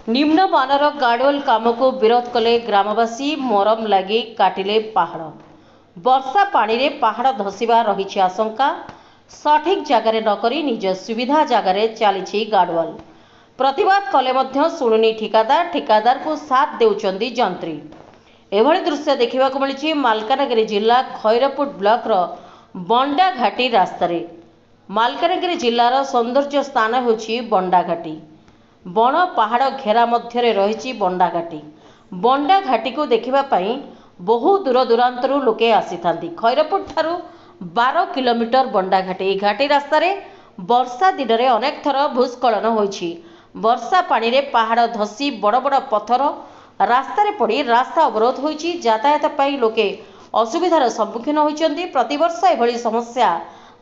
निम्नमानर गार्डवाल काम को विरोध कले ग्रामवासी मरम लगे काटिले पहाड़। वर्षा पानी रे पहाड़ धसीबा रही आशंका। सठिक जगार नकरी निज सुविधा जगार चली गार्डवाल। प्रतिवाद कले मध्य शुणुनी ठिकादार को साथ देउचंदी जंत्री। एभली दृश्य देखा मिली मालकानगिरी जिला खैरपुट ब्लॉक बंडाघाटी रास्तार। मालकानगिरी जिलार सौंदर्य स्थान होछि बंडाघाटी। बण पहाड़ घेरा मध्य रही बंडाघाटी। बंडाघाटी को देखा बहु दूर दूरांतरू लोके आसी थांती। खैरपुट ठारू 12 किलोमीटर बंडाघाटी। घाटी रास्तार वर्षा दिन में अनेक थर भूस्खलन होइछि। वर्षा पानी रे पहाड़ धसी बड़ बड़ पत्थर रास्तार पड़ी रास्ता अवरोध होइछि। यातायात पाई लोके असुविधार सम्मुखीन होइछन्ति। प्रतिवर्ष एभली समस्या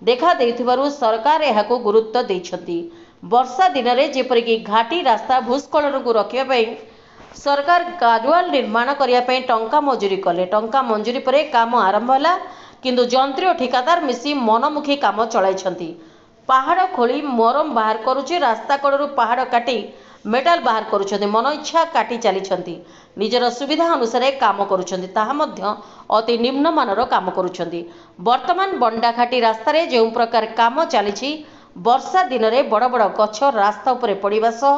देखा देइथिबारु सरकार एहाको गुरुत्व दैछन्ति। वर्षा दिन में जेपरिक घाटी रास्ता भूस्खलन को रखा सरकार गार्डवाल निर्माण करने टंका मंजूरी कले। टंका मंजूरी पर काम आरंभ है, किंतु जंत्री और ठिकादार मिसी मनमुखी काम चलाई। पहाड़ खोली मरम बाहर करुचे। रास्ता कड़ू पहाड़ काटी मेटाल बाहर करुछन्ति। मन इच्छा काटी चली निजर सुविधा अनुसार काम करुछन्ति। ताहा मध्य अति निम्नमानर काम करुछन्ति। वर्तमान बंडाघाटी रास्तार जो प्रकार काम चली वर्षा दिन में बड़ बड़ गछ रास्ता उपर पड़वा सह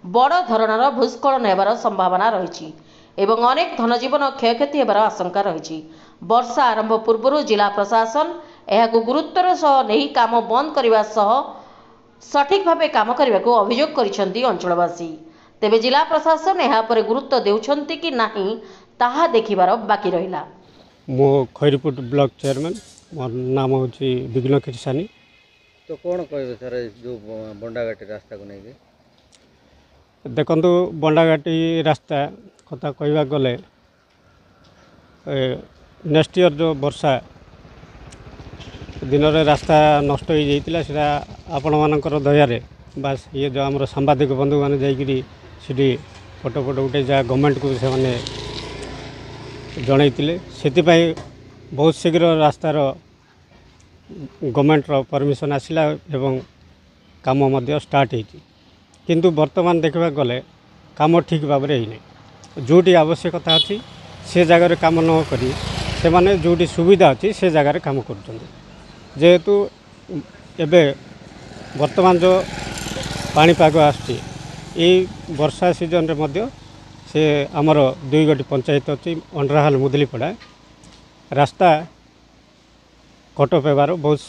बड़ धरणर भूस्खलन होबार संभावना रही एवं अनेक धनजीवन क्षयक्षति होबार आशंका रही। वर्षा आरंभ पूर्व जिला प्रशासन यह गुरुत्वर सह नहीं काम बंद करने सह सठिक भाव काम करने को अभियोग करिसेंती अंचलवासी। तेबे जिला प्रशासन यह पर गुरुत्व देउछन्ति कि नाही ताहा देखिबार बाकी रहिला। मो खैरपुट ब्लॉक चेयरमैन मोर नाम होची विघ्न किरसानी। तो कौन कह सर जो बंडाघाटी रास्ता को नहीं देखु बंडाघाटी रास्ता कथा कहवा गले नेक्स्ट ईयर जो वर्षा दिन में रास्ता नष्ट हो जाता है आपण मानकर दयारे बास ये जो आम सांबादिक बंधु मैंने जाकि फोटो फोटो उठे जहाँ गवर्नमेंट को से जनईले से बहुत शीघ्र रास्तार गवर्नमेंट परमिशन आसला एवं काम स्टार्ट होती। किंतु वर्तमान देखा गले काम ठीक भाव में होना। जोटी आवश्यकता अच्छी से जगार काम न करी से माने जोटी सुविधा अच्छी से जगार काम कर जेहेतु एबे वर्तमान जो पाणीपाग आसुची वर्षा सीजन रे मध्य से आमर 2 गोटी पंचायत अच्छी अंडराहाल मुदलीपड़ा रास्ता कटअप होबार बहुत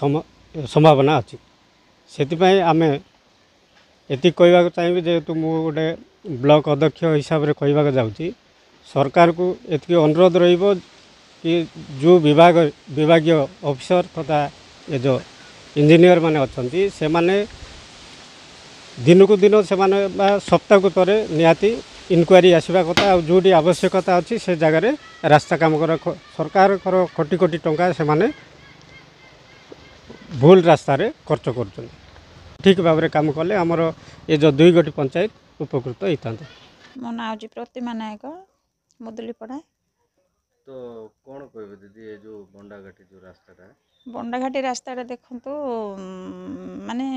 संभावना अच्छी। से आम ये कहवाक चाहिए जेहेतु मु गोटे ब्लॉक अध्यक्ष हिसाब से कहवाक जाऊँगी सरकार को ये अनुरोध रहिबो कि जो विभागीय ऑफिसर तथा ये जो इंजीनियर माने अच्छी से माने दिन को दिन से माने सप्ताह को तरे निहाती इनक्वारी आसवा कथा और जोटी आवश्यकता अच्छी से जगार रास्ता काम कर सरकार कोटी कोटी टंका से माने भूल रास्ता रे खर्च कर ठीक भाव में काम कले आमर ये जो 2 गोटी पंचायत उपकृत होता। मो ना हूँ प्रतिमा नायक मुदलीपड़ा। तो कौन कह दीदी ये जो बंडाघाटी जो रास्ता बंडाघाटी रास्ता देखु माने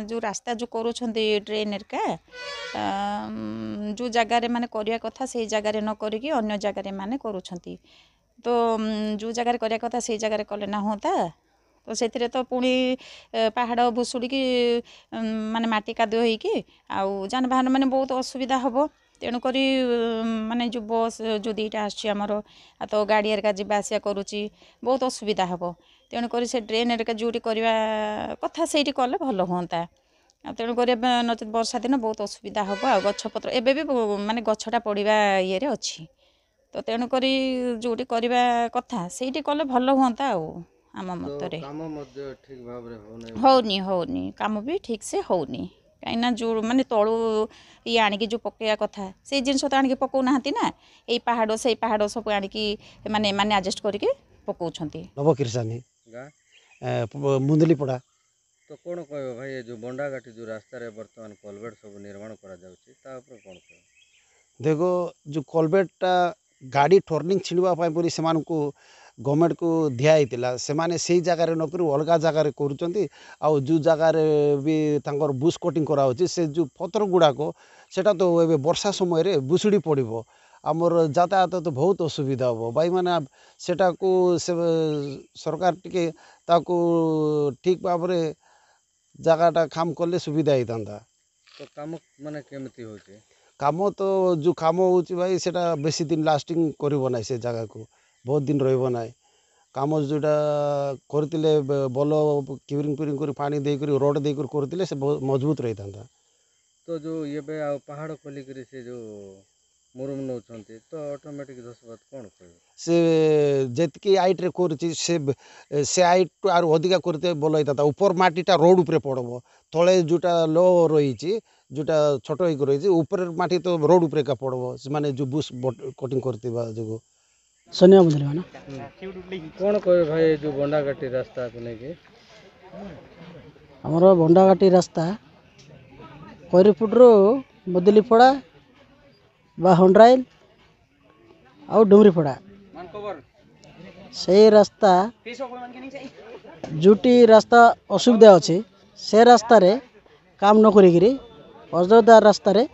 जो रास्ता जो करुँच ड्रेन का जो जगार माने करने कथा से जगार न करिकी अन्य जगार माने करुँच तो जो जगार करने कथा से जगार कले ना होता तो से तो पुणी पहाड़ भुशुड़ी माने माटी कादुଅ होइकी आउ जानबाहन माने बहुत असुविधा हम। तेणुक माने जो बस जो 2टा आमर तो गाड़ी एरिका जावा आसिया करुच्ची बहुत असुविधा हम। तेणुक से ड्रेन एरिका जोटी करवा कथा से कले भल हाँ। तेणुक नचेत वर्षा दिन बहुत असुविधा हम आ गछपत्र एबे भी माने गछटा पड़ा ये अच्छी तो तेणुक जोटी करवा कथा से कले भल हाँ। आम मतरे होनी होनी काम भी ठीक से होनी कहीं जो माने तलू ये आणिकी जो पकड़ा कथा से जिनस तो आणिकी पकाउना ना यही पहाड़ से पहाड़ सब आणिकी माने माने एडजस्ट करके पकाउछंती। नव किरसानी मुंदलीपड़ा। तो कौन कह भाई ये जो बंडाघाटी जो रास्ता रे वर्तमान कलवेट सब निर्माण करा जाउची ता ऊपर कौन कह देखो जो कलवेटा गाड़ी टर्निंग छिड़वा बोली से गवर्नमेंट को दिखाई से माने से जगार नक अलग जगार कर जो जगार भी तांकर बुश कटिंग कराऊँच से जो पतर गुड़ाक सेटा तो ए वर्षा समय बुशुड़ी पड़ो आमर यातायात तो बहुत असुविधा हम भाई मैंने सेटा को से सरकार टिके ताको ठीक भाव में जगहटा काम कले सुविधा होता। तो काम माने केमती होचे काम तो जो काम हो भाई सेटा बेसी दिन लास्टिंग करिवो ना से जगह को बहुत दिन रहिबो ना काम जोटा करतिले बल क्यूरिंग फ्यूरिंग कर पानी देकर रोड देकर करतिले से बहुत मजबूत रही था। तो जो ये बे आ पहाड़ खोली करी से जो मुरुम नौचंती तो ऑटोमेटिक 10 बात कौन कहबे से जेतकी हाइट रे करछि से हाइट आर अधिका करते बोल होता ऊपर माटीटा रोड उपरे पड़ब तले जोटा लो रही जोटा छोट हो रही ऊपर माटी तो रोड उपरे का पड़ब से माने जो बुश कटिंग करथिबा जो सोनिया बुझलिबा ना कौन कहबे भाई जो बंडाघाटी रास्ता को लेके हमर बंडाघाटी रास्ता कोइरीपुटरू बदलीपड़ा बा हंड्राइल आउ डुमरीपड़ा से रास्ता जोटी रास्ता असुविधा अच्छी से रास्ता रे काम न करी अयोध्या रास्ता रे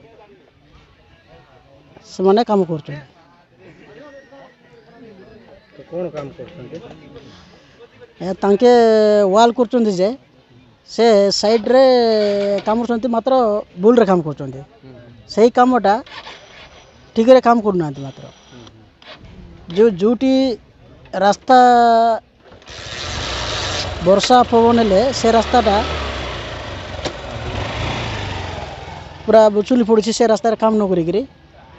से माने काम कर तो कौन काम करछंती तांके वाल करछंती जे से साइड रे काम करछंती मात्र बुल रे काम करछंती सही कामटा ठीक रे काम करना मात्र जो जोटी रास्ता वर्षा पवन हेले से रास्ताटा पूरा बुचुली पड़ी से रास्तार काम न करी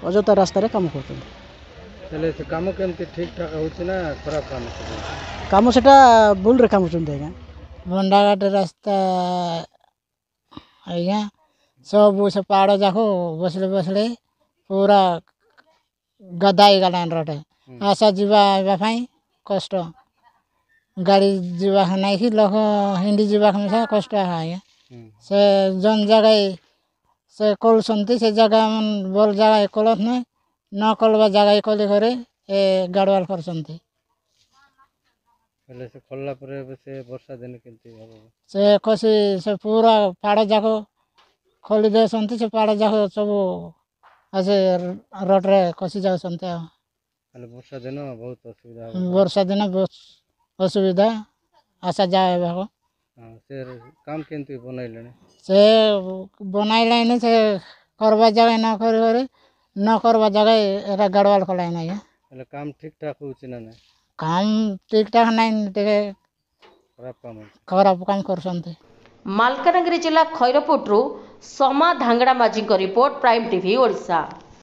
अଯଥା रास्तार काम कर से काम केमती ठीक ठाक होची ना खराब काम काम सेटा बुल रे काम करछंती आज्ञा बंडाघाट रास्ता आज्ञा सब से पहाड़ जाको बसले बसले पूरा गदाई गलान रोड आशा जीवा पाई कष्ट गाड़ी जीवा नहीं कि लोक हिंदी जीवा हमेशा कष्ट है आज्ञा से जन जगह से कल से जगह बल जगह कलत नहीं न कलवा जगह कले करे ए गाड़वाल कर से खोलला पर से वर्षा दिन केमती हबो से कसी से पूरा पहाड़ जाको खोली दे से पहाड़ जाको सब ऐसे रोड रे कसी जाओ वर्षा दिन बहुत असुविधा हबो वर्षा दिन बहुत असुविधा आशा जाए भागो से काम केमती बनैलेने से बनाइलाइन से करवा जगह न करे न करवा जगह एरा गड़वाल कलाई नहीं है काम ठीक ठाक होची ना ना काम ठीक ठाक नहीं टे खराब काम कर मालकानगिरी जिला खैरपुटरू समा धांगड़ा माझी रिपोर्ट प्राइम टीवी ओडिशा।